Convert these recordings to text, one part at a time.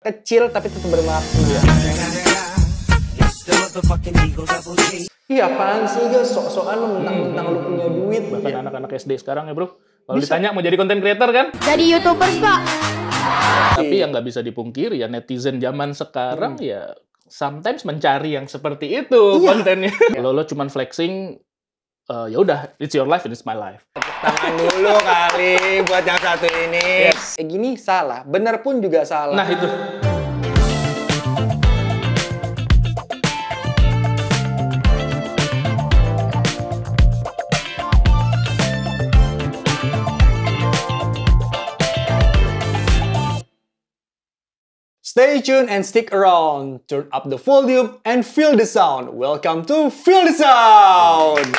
kecil tapi tetap bermakna. Iya, apaan sih guys, sok-sokan lu mentang-mentang lu punya duit. Bahkan anak-anak SD sekarang ya bro, kalau ditanya mau jadi content creator kan? Jadi YouTubers pak. Tapi yang nggak bisa dipungkiri ya, netizen zaman sekarang ya sometimes mencari yang seperti itu kontennya. Kalau lo cuman flexing, ya udah, it's your life and it's my life. Tangan dulu kali buat yang satu ini. Gini salah, bener pun juga salah. Nah itu. Stay tuned and stick around. Turn up the volume and feel the sound. Welcome to Feel the Sound.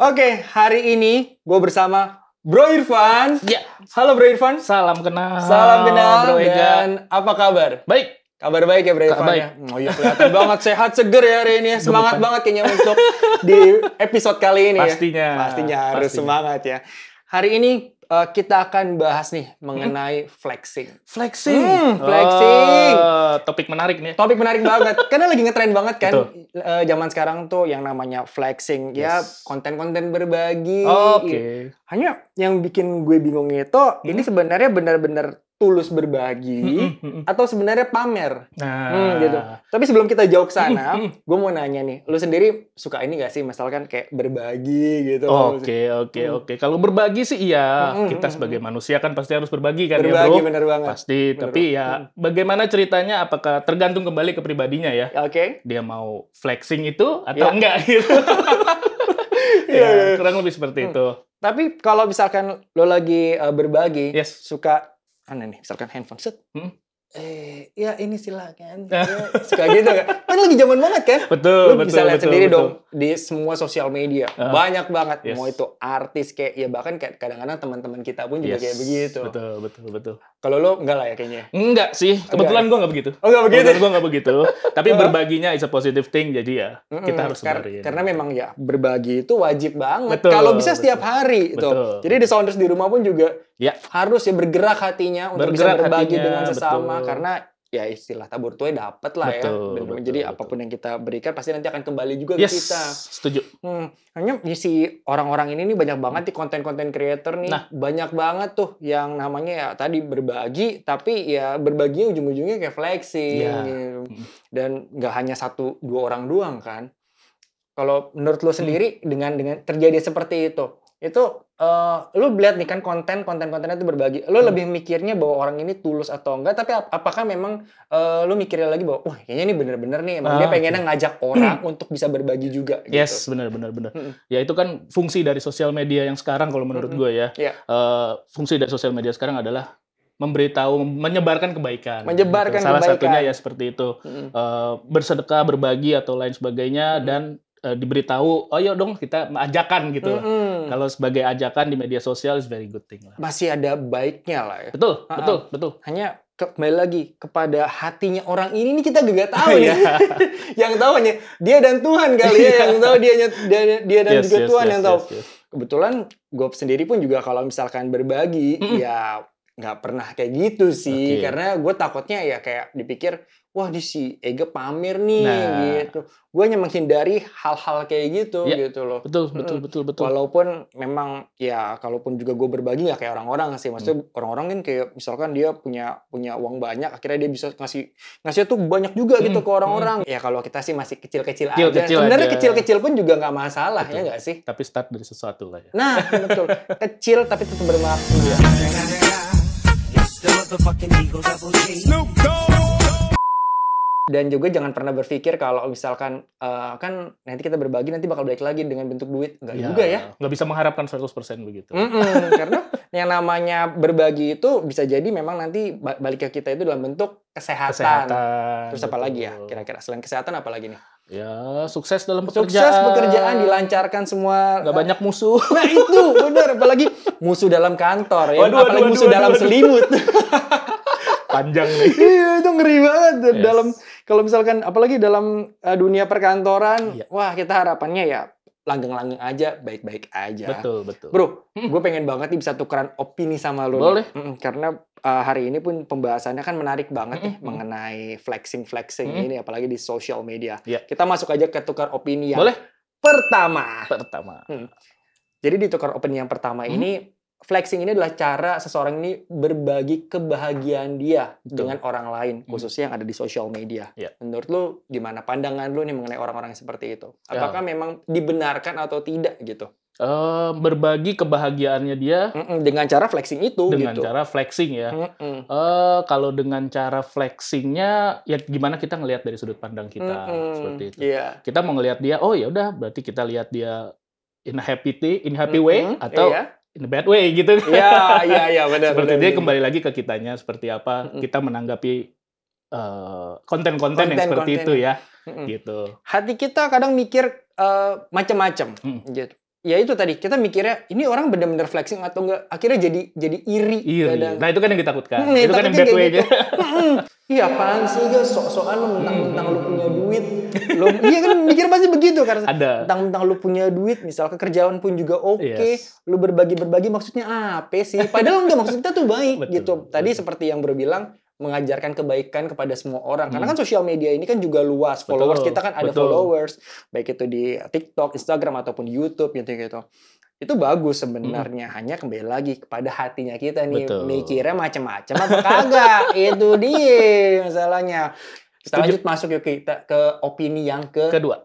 Oke, hari ini gue bersama Bro Irfan. Ya. Halo Bro Irfan. Salam kenal. Salam kenal. Bro Ega. Dan apa kabar? Baik. Kabar baik ya Bro Irfan baik. ya? Oh iya, kelihatan banget sehat, seger ya hari ini. Semangat banget kayaknya untuk di episode kali ini Pastinya. ya. Pastinya harus semangat ya. Hari ini kita akan bahas nih mengenai flexing. Flexing. Flexing. Topik menarik nih. Topik menarik banget. Karena lagi ngetrend banget kan. Betul. Zaman sekarang tuh yang namanya flexing. Ya konten-konten berbagi. Oke. Hanya yang bikin gue bingung itu, ini sebenarnya benar-benar tulus berbagi atau sebenarnya pamer. Nah. Gitu. Tapi sebelum kita jauh ke sana, gue mau nanya nih, lu sendiri suka ini gak sih misalkan kayak berbagi gitu? Oke. Kalau berbagi sih iya, kita sebagai manusia kan pasti harus berbagi kan berbagi, ya bro? bener banget. Pasti, tapi ya bagaimana ceritanya, apakah tergantung kembali ke pribadinya ya. Oke. Dia mau flexing itu atau enggak gitu. Ya, kurang lebih seperti itu. Tapi kalau misalkan lo lagi berbagi, suka aneh nih, misalkan handphone set, ya ini silakan. Ya, suka gitu kan? Kan lagi zaman banget kan? Betul. Lu bisa lihat sendiri dong di semua sosial media, banyak banget. Mau itu artis kayak, ya bahkan kayak kadang-kadang teman-teman kita pun juga kayak begitu. Betul. Kalau lo enggak lah ya kayaknya. Enggak sih, kebetulan gue nggak begitu. Oh nggak begitu? Gue nggak begitu. Tapi berbaginya is a positive thing, jadi ya kita harus sebarin. Karena memang ya berbagi itu wajib banget. Betul, Kalau bisa setiap hari itu. Betul. Jadi di Sounders di rumah pun juga harus ya bergerak hatinya untuk bisa berbagi dengan sesama. Betul. Karena ya istilah tabur tuai dapat lah ya. Jadi apapun yang kita berikan pasti nanti akan kembali juga ke kita. Setuju. Hanya si orang-orang ini nih banyak banget di konten-konten creator nih. Banyak banget tuh yang namanya ya tadi berbagi, tapi ya berbaginya ujung-ujungnya kayak flexing gitu. Dan nggak hanya 1-2 orang doang kan. Kalau menurut lo sendiri dengan terjadi seperti itu lu lihat nih kan kontennya itu berbagi. Lu lebih mikirnya bahwa orang ini tulus atau enggak, tapi apakah memang lu mikirnya lagi bahwa wah kayaknya ini bener-bener nih emang dia pengennya ngajak orang untuk bisa berbagi juga gitu. Yes, benar. Ya itu kan fungsi dari sosial media yang sekarang kalau menurut gue ya. Fungsi dari sosial media sekarang adalah memberitahu, menyebarkan kebaikan. Salah satunya ya seperti itu. Bersedekah, berbagi atau lain sebagainya dan diberitahu, oh yuk dong kita ajakan gitu. Kalau sebagai ajakan di media sosial is very good thing lah. Masih ada baiknya lah ya. Betul. Hanya kembali lagi kepada hatinya orang ini kita gak tahu ya. Yang tahu hanya dia dan Tuhan kali ya. Yang tahu dia dan juga Tuhan yang tahu. Kebetulan gue sendiri pun juga kalau misalkan berbagi ya nggak pernah kayak gitu sih. Karena gue takutnya ya kayak dipikir wah di si Ega pamer nih gitu. Gue hanya menghindari hal-hal kayak gitu gitu loh. Betul. Walaupun memang ya kalaupun juga gue berbagi nggak kayak orang-orang sih. Maksudnya orang-orang kan kayak misalkan dia punya uang banyak, akhirnya dia bisa ngasih tuh banyak juga gitu ke orang-orang. Ya kalau kita sih masih kecil-kecil aja. Sebenarnya kecil-kecil pun juga nggak masalah ya nggak sih? Tapi start dari sesuatu lah ya. Nah betul. Kecil tapi tetap bermakna. Dan juga jangan pernah berpikir kalau misalkan kan nanti kita berbagi nanti bakal balik lagi dengan bentuk duit. Enggak juga ya. Nggak bisa mengharapkan 100% begitu. Karena yang namanya berbagi itu bisa jadi memang nanti balik ke kita itu dalam bentuk kesehatan. Terus apa lagi ya kira-kira? Selain kesehatan apa lagi nih? Ya, sukses dalam pekerjaan. Sukses pekerjaan, dilancarkan semua. Nggak banyak musuh. Nah itu, benar. Apalagi musuh dalam kantor. Ya. Apalagi musuh dalam selimut. Panjang nih. Iya, itu ngeri banget. Dalam kalau misalkan apalagi dalam dunia perkantoran, wah kita harapannya ya langgeng-langgeng aja, baik-baik aja. Betul. Bro, gue pengen banget nih bisa tukeran opini sama lo. Boleh. Karena hari ini pun pembahasannya kan menarik banget mengenai flexing ini, apalagi di social media. Kita masuk aja ke tukar opini yang pertama. Jadi di tukar opini yang pertama ini, flexing ini adalah cara seseorang ini berbagi kebahagiaan dia dengan orang lain, khususnya yang ada di social media. Menurut lu gimana pandangan lu nih mengenai orang-orang yang seperti itu? Apakah memang dibenarkan atau tidak gitu? Berbagi kebahagiaannya dia dengan cara flexing itu. Dengan cara flexing ya. Kalau dengan cara flexingnya, ya gimana kita ngelihat dari sudut pandang kita seperti itu. Kita mau ngelihat dia, oh ya udah, berarti kita lihat dia in a happy way atau in a bad way gitu. Iya, benar. Seperti dia kembali lagi ke kitanya seperti apa kita menanggapi konten-konten yang seperti itu ya. Gitu. Hati kita kadang mikir macam-macam gitu. Ya itu tadi, kita mikirnya ini orang benar-benar flexing atau enggak, akhirnya jadi iri. Kadang. Nah itu kan yang ditakutkan. Itu kan yang bad way aja. Iya apaan sih guys, sok-sokan lu mentang-mentang lu punya duit. Iya kan mikir pasti begitu karena mentang-mentang lu punya duit, misal kerjaan pun juga oke, lu berbagi maksudnya apa sih? Padahal enggak, maksud kita tuh baik gitu. Tadi seperti yang Bro bilang, mengajarkan kebaikan kepada semua orang. Karena kan sosial media ini kan juga luas. Followers kita kan ada followers. Baik itu di TikTok, Instagram, ataupun YouTube gitu-gitu. Itu bagus sebenarnya. Hanya kembali lagi kepada hatinya kita nih. Mikirnya macam-macam apa kagak. Itu dia masalahnya. Kita lanjut masuk yuk kita ke opini yang kedua.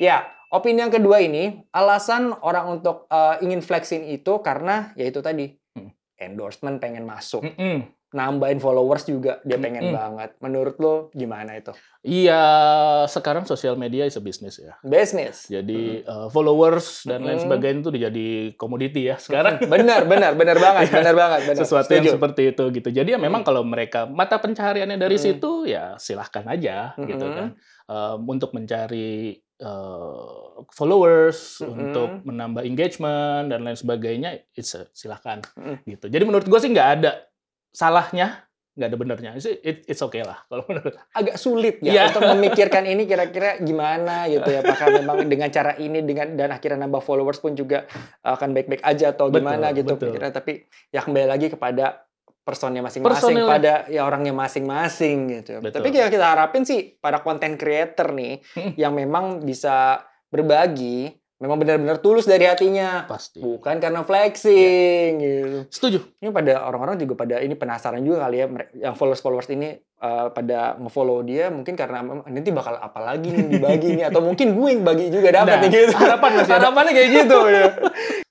Ya, opini yang kedua ini, alasan orang untuk ingin flexing itu karena ya itu tadi. Endorsement pengen masuk. Nambahin followers juga dia pengen banget. Menurut lo gimana itu? Iya, sekarang sosial media is a business ya. Business. Jadi followers dan lain sebagainya itu jadi komoditi ya sekarang. Benar banget. Sesuatu yang seperti itu gitu. Jadi ya memang kalau mereka mata pencahariannya dari situ ya silahkan aja gitu kan. Untuk mencari followers, untuk menambah engagement dan lain sebagainya, silahkan gitu. Jadi menurut gue sih nggak ada salahnya, nggak ada benernya. It's okay lah kalau menurut. Agak sulit ya untuk memikirkan ini kira-kira gimana gitu ya. Apakah memang dengan cara ini dan akhirnya nambah followers pun juga akan baik-baik aja atau gimana gitu. Tapi ya kembali lagi kepada personnya masing-masing, pada ya orangnya masing-masing gitu. Tapi kita harapin sih para content creator nih yang memang bisa berbagi, memang benar-benar tulus dari hatinya. Pasti. Bukan karena flexing gitu. Setuju. Ini pada orang-orang juga pada ini penasaran juga kali ya, yang followers ini pada nge-follow dia mungkin karena nanti bakal apa lagi nih dibagi nih, atau mungkin gue yang bagi juga dapat gitu. Harapannya kayak gitu ya.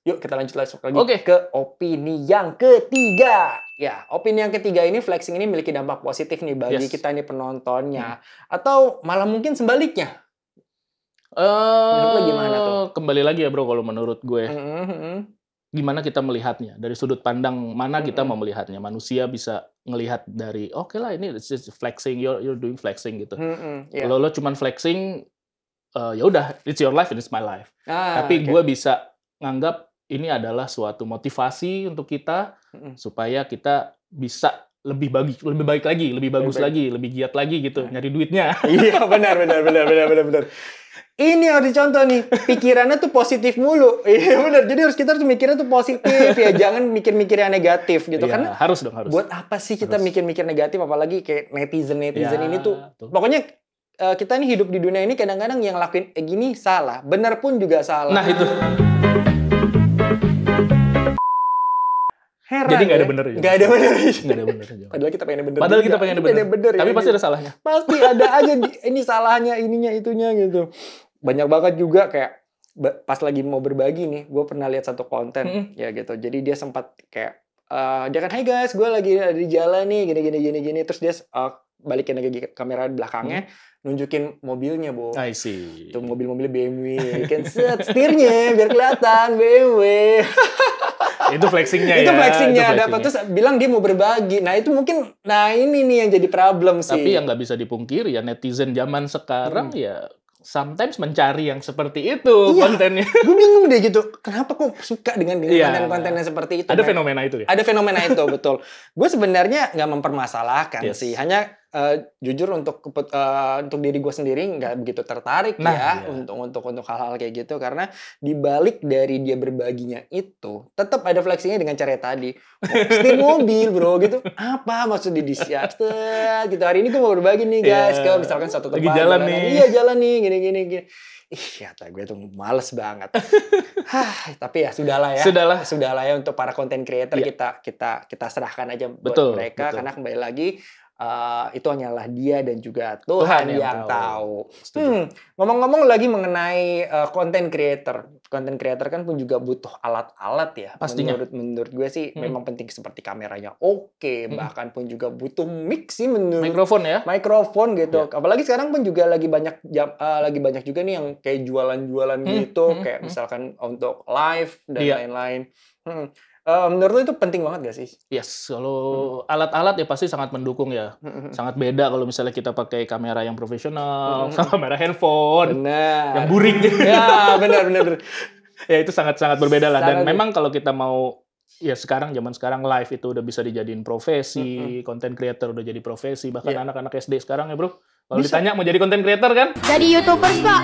Yuk kita lanjut lagi ke opini yang ketiga. Ya, opini yang ketiga ini, flexing ini memiliki dampak positif nih bagi kita nih penontonnya. Atau malah mungkin sebaliknya. Menurut lo gimana tuh? Kembali lagi ya bro, kalau menurut gue. Gimana kita melihatnya? Dari sudut pandang mana kita mau melihatnya? Manusia bisa ngelihat dari, oke lah ini flexing, you're doing flexing gitu. Kalau lo cuman flexing, ya udah, it's your life and it's my life. Tapi gue bisa nganggap ini adalah suatu motivasi untuk kita supaya kita bisa lebih baik lagi, lebih bagus lagi, lebih giat lagi gitu, nyari duitnya. Iya, benar. Ini harus dicontoh nih, pikirannya tuh positif mulu. Iya benar. Jadi kita harus mikirnya tuh positif ya, jangan mikir-mikir yang negatif gitu. Ya, karena harus. Buat apa sih kita mikir-mikir negatif, apalagi kayak netizen ini tuh. Pokoknya kita nih hidup di dunia ini kadang-kadang yang lakuin gini salah, benar pun juga salah. Nah itu. Heran, jadi nggak ada benernya. Nggak ada benernya. Padahal kita pengen bener. Tapi pasti ada salahnya. Pasti ada aja ini salahnya, ininya, itunya gitu. Banyak banget juga kayak pas lagi mau berbagi nih, gue pernah lihat satu konten ya gitu. Jadi dia sempat kayak dia kan, hey guys, gue lagi ada di jalan nih, gini. Terus dia balikin lagi kamera di belakangnya, nunjukin mobilnya, Bo. I see. Tuh mobil-mobilnya BMW. Kan setirnya biar kelihatan BMW. Itu flexingnya ya. Itu flexingnya. Terus bilang dia mau berbagi. Nah itu mungkin, ini nih yang jadi problem sih. Tapi yang nggak bisa dipungkiri ya, netizen zaman sekarang ya sometimes mencari yang seperti itu kontennya. Gue bingung deh gitu. Kenapa kok suka dengan konten-konten yang seperti itu? Ada fenomena itu ya? Ada fenomena itu, betul. Gue sebenarnya nggak mempermasalahkan sih. Hanya jujur untuk diri gue sendiri nggak begitu tertarik untuk hal-hal kayak gitu, karena dibalik dari dia berbaginya itu tetap ada flexingnya dengan cara tadi, setir mobil bro gitu. Apa maksudnya di siap gitu, hari ini gue mau berbagi nih guys ke misalkan satu tempat lagi jalan nih, iya jalan nih gini. Kata gue tuh males banget. Tapi ya sudahlah ya untuk para content creator, kita serahkan aja buat mereka. Karena kembali lagi itu hanyalah dia dan juga Tuhan yang tahu. Ngomong-ngomong lagi mengenai content creator kan pun juga butuh alat-alat ya. Pastinya. Menurut gue sih memang penting, seperti kameranya bahkan pun juga butuh mic sih menurut. Mikrofon gitu. Apalagi sekarang pun juga lagi banyak juga nih yang kayak jualan-jualan gitu, kayak misalkan untuk live dan lain-lain. Menurut lu itu penting banget gak sih? Yes, kalau alat-alat ya pasti sangat mendukung ya. Sangat beda kalau misalnya kita pakai kamera yang profesional, sama kamera handphone, yang buring gitu. Ya, benar. Ya itu sangat-sangat berbeda lah. Dan memang kalau kita mau, ya zaman sekarang live itu udah bisa dijadiin profesi, content creator udah jadi profesi, bahkan anak-anak SD sekarang ya bro. Kalau ditanya mau jadi content creator kan? Jadi YouTubers Pak.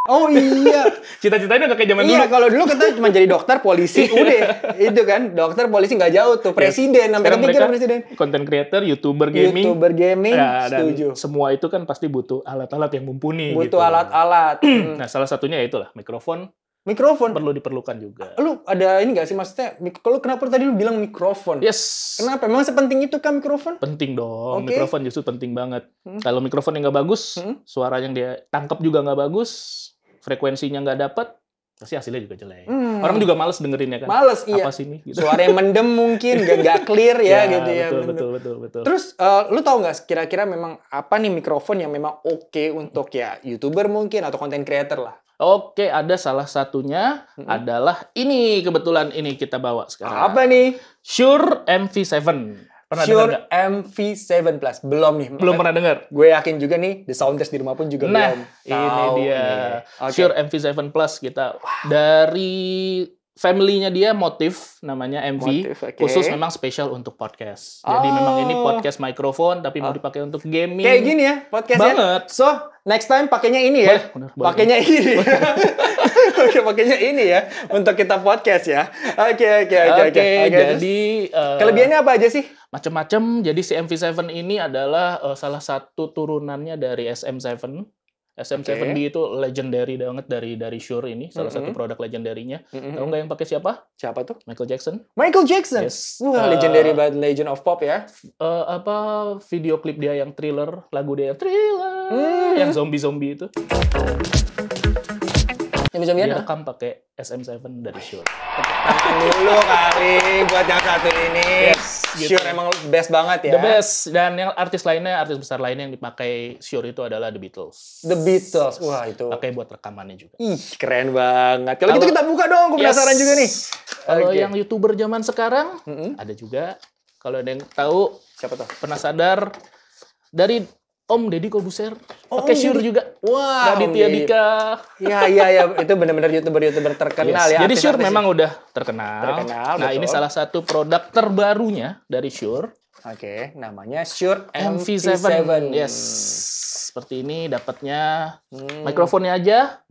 Oh iya, cita-citanya nggak kayak zaman dulu. Iya, kalau dulu kita cuma jadi dokter, polisi, udah itu kan, dokter, polisi nggak jauh tuh, presiden, sampai kepikiran presiden. Content creator, YouTuber gaming, ya, setuju. Semua itu kan pasti butuh alat-alat yang mumpuni. Butuh alat-alat. Nah, salah satunya ya itulah mikrofon perlu diperlukan juga. Lu ada ini nggak sih, maksudnya? Kalau kenapa tadi lu bilang mikrofon? Yes. Kenapa? Memang sepenting itu kan mikrofon? Penting dong. Mikrofon justru penting banget. Kalau mikrofon yang nggak bagus, suara yang dia tangkap juga nggak bagus, frekuensinya nggak dapat, pasti hasilnya juga jelek. Orang juga males dengerinnya kan. Males, iya. Apa sih ini? Gitu. Suara yang mendem mungkin, nggak clear ya gitu ya. Betul. Terus lu tahu nggak kira-kira memang apa nih mikrofon yang memang oke untuk ya YouTuber mungkin atau content creator lah? Oke, ada salah satunya adalah ini, kebetulan ini kita bawa sekarang. Apa nih? Shure MV7. Pernah Shure MV7 Plus. Belum nih. Belum pernah dengar. Gue yakin juga nih, The Sounders di rumah pun juga belum. Ini dia. Shure MV7 Plus kita dari family-nya dia Motif, namanya MV. Khusus memang spesial untuk podcast. Jadi memang ini podcast mikrofon, tapi mau dipakai untuk gaming. Kayak gini ya podcastnya? Banget. So, next time pakainya ini ya? Pakainya ini. Oke, pakainya ini ya. Untuk kita podcast ya. Oke. Jadi kelebihannya apa aja sih? Macam-macam. Jadi si MV7 ini adalah salah satu turunannya dari SM7. SM7B itu legendary banget dari Shure ini, salah satu produk legendarinya. Tahu nggak yang pakai siapa? Siapa tuh? Michael Jackson. Michael Jackson? Yes. Wah, legendary banget, Legend of Pop ya. Video klip dia yang Thriller, lagu dia yang Thriller, yang zombie itu. Yang bisa dia rekam pakai SM7 dari Shure. Tangan dulu kali buat yang satu ini. Yes, gitu. Shure emang best banget ya. The best. Dan yang artis besar lainnya yang dipakai Shure itu adalah The Beatles. The Beatles. Wah, itu. Pakai buat rekamannya juga. Ih, keren banget. Kalau gitu kita buka dong, aku penasaran juga nih. Kalau yang YouTuber zaman sekarang, ada juga. Kalau ada yang tahu, siapa tuh? Pernah sadar dari Om Deddy Corbuzier, pakai Shure juga. Wah, Raditya Dika. Iya, itu benar-benar YouTuber terkenal ya. Jadi Shure memang udah terkenal. Nah, betul. Ini salah satu produk terbarunya dari Shure. Oke, namanya Shure MV7. Yes. Seperti ini dapatnya mikrofonnya aja.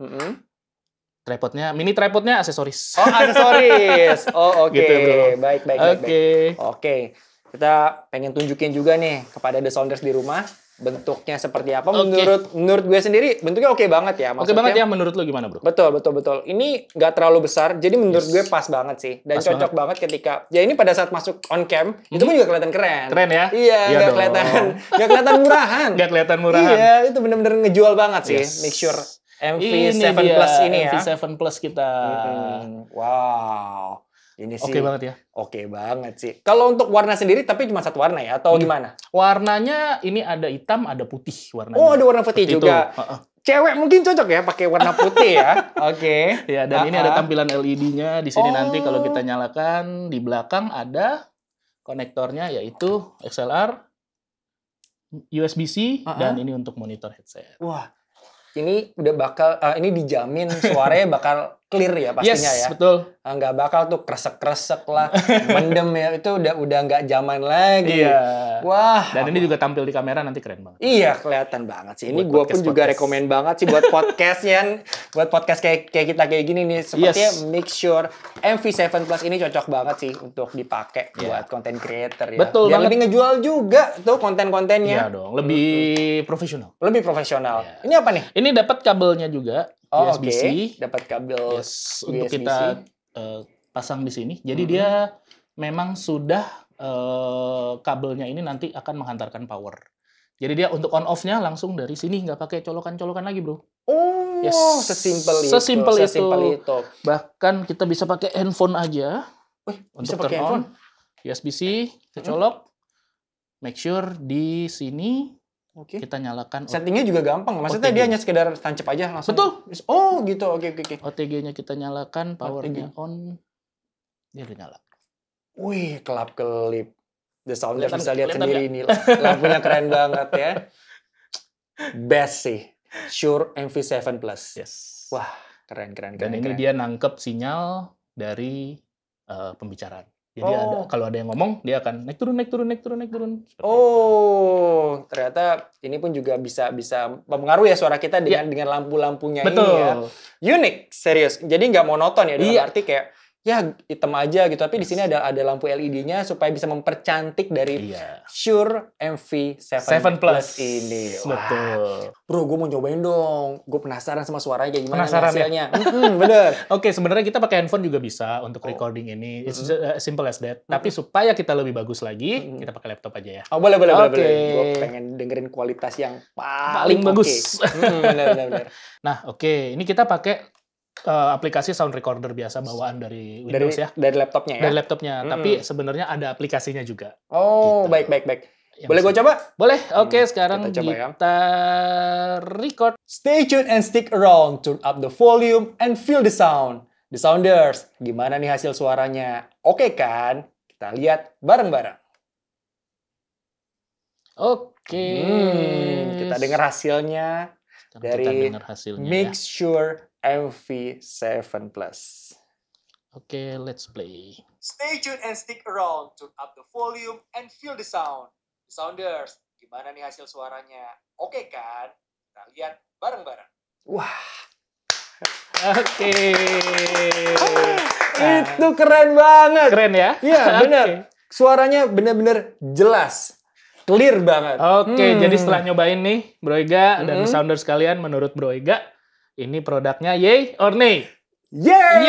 Mini tripodnya aksesoris. Oh, aksesoris. Oh, oke. Gitu, baik. Oke. Kita pengen tunjukin juga nih kepada The Sounders di rumah. Bentuknya seperti apa? Menurut gue sendiri bentuknya oke banget ya. Oke banget ya, menurut lo gimana bro? Betul. Ini nggak terlalu besar, jadi menurut gue pas banget sih. Dan cocok banget ketika, ya ini pada saat masuk on cam, itu pun juga kelihatan keren. Keren ya? Iya, nggak kelihatan murahan. Nggak kelihatan murahan. Iya, itu benar-benar ngejual banget sih. Make sure MV7 Plus ini ya. MV7 Plus kita. Wow. Ini sih oke banget ya. Oke banget sih. Kalau untuk warna sendiri tapi cuma satu warna ya atau gimana? Warnanya ini ada hitam, ada putih warnanya. Oh, ada warna putih juga. Cewek mungkin cocok ya pakai warna putih ya. Oke. Ya, dan ini ada tampilan LED-nya di sini nanti kalau kita nyalakan, di belakang ada konektornya yaitu XLR, USB-C dan ini untuk monitor headset. Wah. Ini udah bakal ini dijamin suaranya bakal clear ya pastinya ya. Betul. Nggak bakal tuh kresek-kresek lah, mendem ya, itu udah nggak zaman lagi. Iya. Wah. Dan ini juga tampil di kamera nanti keren banget. Iya, kelihatan banget sih. Ini gue pun juga rekomen banget sih buat podcastnya, buat podcast kayak kita kayak gini nih. Sepertinya make sure MV7 Plus ini cocok banget sih untuk dipakai buat content creator ya. Betul. Biar lebih ngejual juga tuh konten-kontennya. Iya dong, lebih profesional. Lebih profesional. Iya. Ini apa nih? Ini dapat kabelnya juga. Oh, USB-C. Dapat kabel untuk kita pasang di sini. Jadi dia memang sudah kabelnya ini nanti akan menghantarkan power. Jadi dia untuk on off-nya langsung dari sini, nggak pakai colokan-colokan lagi, bro. Oh, sesimpel itu. Sesimpel itu. Bahkan kita bisa pakai handphone aja. Bisa pakai handphone. USB-C, kita colok. Make sure di sini kita nyalakan. Settingnya juga gampang. Maksudnya dia hanya sekedar tancap aja langsung. Betul. Oh gitu. Oke. OTG-nya kita nyalakan, powernya on. Dia udah nyala. Wih, kelap-kelip. The Sounders bisa lihat sendiri ini. Lampunya keren banget ya. Best sih. Shure MV7 Plus. Yes. Wah, keren. Dan ini dia nangkep sinyal dari pembicaraan. Jadi kalau ada yang ngomong, dia akan naik turun. Oh, ternyata ini pun juga bisa mempengaruhi ya suara kita dengan lampu-lampunya ini ya. Unik, serius. Jadi nggak monoton ya, dalam arti kayak ya hitam aja gitu, tapi di sini ada lampu LED-nya supaya bisa mempercantik dari Shure MV7 Plus ini. Betul. Bro, gue mau cobain dong. Gue penasaran sama suaranya kayak gimana hasilnya. Ya? Bener. Oke, sebenarnya kita pakai handphone juga bisa untuk recording ini. It's simple as that. Tapi supaya kita lebih bagus lagi, kita pakai laptop aja ya. Oh, boleh. Gue pengen dengerin kualitas yang paling bagus. Bener. Nah, ini kita pakai aplikasi sound recorder biasa bawaan dari Windows dari laptopnya ya? Dari laptopnya, tapi sebenarnya ada aplikasinya juga. Oh, gitu. Baik. Boleh gue coba? Boleh, oke. Sekarang kita record. Stay tuned and stick around, turn up the volume and feel the sound. The Sounders, gimana nih hasil suaranya? Oke kan? Kita lihat bareng-bareng. Oke. Kita dengar hasilnya dari Make Sure MV7 Plus. Oke, let's play. Stay tuned and stick around, turn up the volume and feel the sound. The Sounders, gimana nih hasil suaranya? Oke kan? Kita lihat bareng-bareng. Wah. Oke. Itu keren banget. Keren ya? Iya, benar. Suaranya benar-benar jelas. Clear banget. Oke, jadi setelah nyobain nih, Bro Ega dan The Sounders kalian, menurut Bro Ega, ini produknya yay or nay? Yay!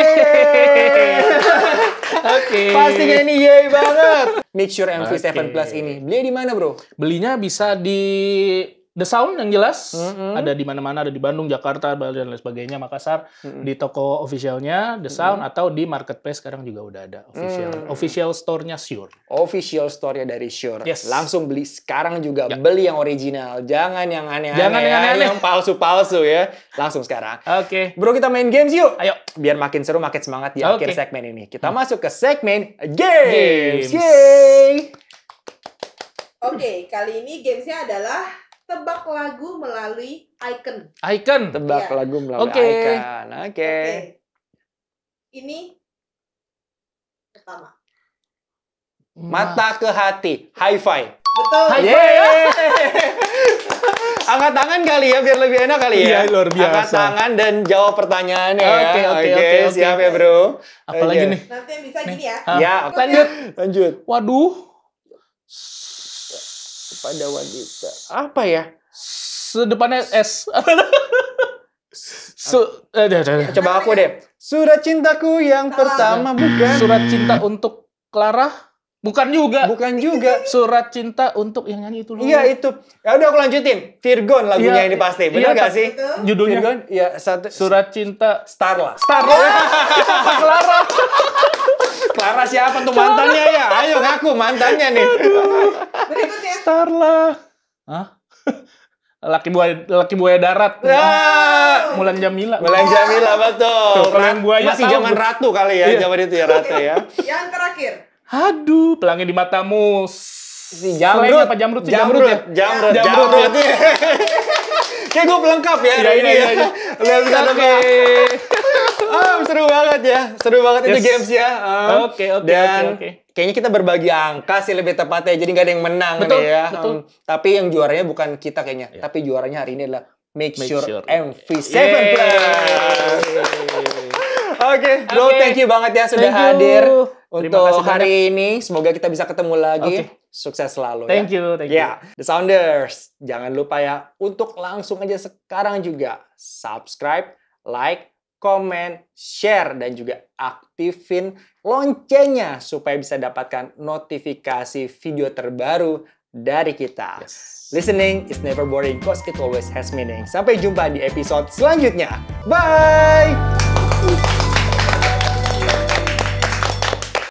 Oke. Pastinya ini yay banget. Make Sure MV7 Plus ini. Beli di mana, Bro? Belinya bisa di The Sound yang jelas. Ada di mana-mana, ada di Bandung, Jakarta, Bali dan lain sebagainya, Makassar. Di toko officialnya The Sound atau di marketplace sekarang juga udah ada official store-nya Shure. Official store-nya dari Shure. Yes. Langsung beli sekarang juga. Beli yang original. Jangan yang aneh-aneh. Yang palsu-palsu ya. Langsung sekarang. Oke. Bro, kita main games yuk. Ayo. Biar makin seru, makin semangat di akhir segmen ini. Kita masuk ke segmen games. Yay! Oke, kali ini gamesnya adalah tebak lagu melalui icon. Tebak lagu melalui icon. Oke. Ini pertama. Mata ke hati. High five. Betul. High five. Angkat tangan kali ya, biar lebih enak kali ya. Iya, luar biasa. Angkat tangan dan jawab pertanyaannya. Oke. Siap ya, Bro. Apalagi nih? Nanti yang bisa gini ya. Ya, lanjut. Waduh. Pada wanita. Apa ya? Sedepannya S. Coba aku deh. Surat cintaku yang pertama, bukan? Surat cinta untuk Clara? Bukan juga. Surat cinta untuk yang nyanyi itu loh. Iya, itu. Ya udah aku lanjutin. Virgon lagunya ini pasti. Benar gak sih? Judulnya? Virgon? Ya, Surat cinta Starla. Clara. Clara siapa tuh mantannya ya? Ayo ngaku mantannya nih. Berikutnya. Starla. Hah? Laki buaya darat. Mulan Jamila. Betul. Pelangi buaya masih zaman ratu kali ya, zaman itu ya ratu ya. Yang terakhir. Aduh, pelangi di matamu. Si Jamrut. Jamrut. Jamrut. Kayak gue pelengkap ya. Iya. Lihat. Seru banget ya. Seru banget itu games ya. Oke. Kayaknya kita berbagi angka sih lebih tepatnya. Jadi nggak ada yang menang nih ya. Tapi yang juaranya bukan kita kayaknya. Tapi juaranya hari ini adalah Make Sure MV7 Plus. Oke, bro, thank you banget ya sudah hadir untuk hari ini. Semoga kita bisa ketemu lagi. Sukses selalu. Thank you. Ya, The Sounders. Jangan lupa ya untuk langsung aja sekarang juga subscribe, like, komen, share, dan juga aktifin loncengnya supaya bisa dapatkan notifikasi video terbaru dari kita. Listening is never boring because it always has meaning. Sampai jumpa di episode selanjutnya. Bye!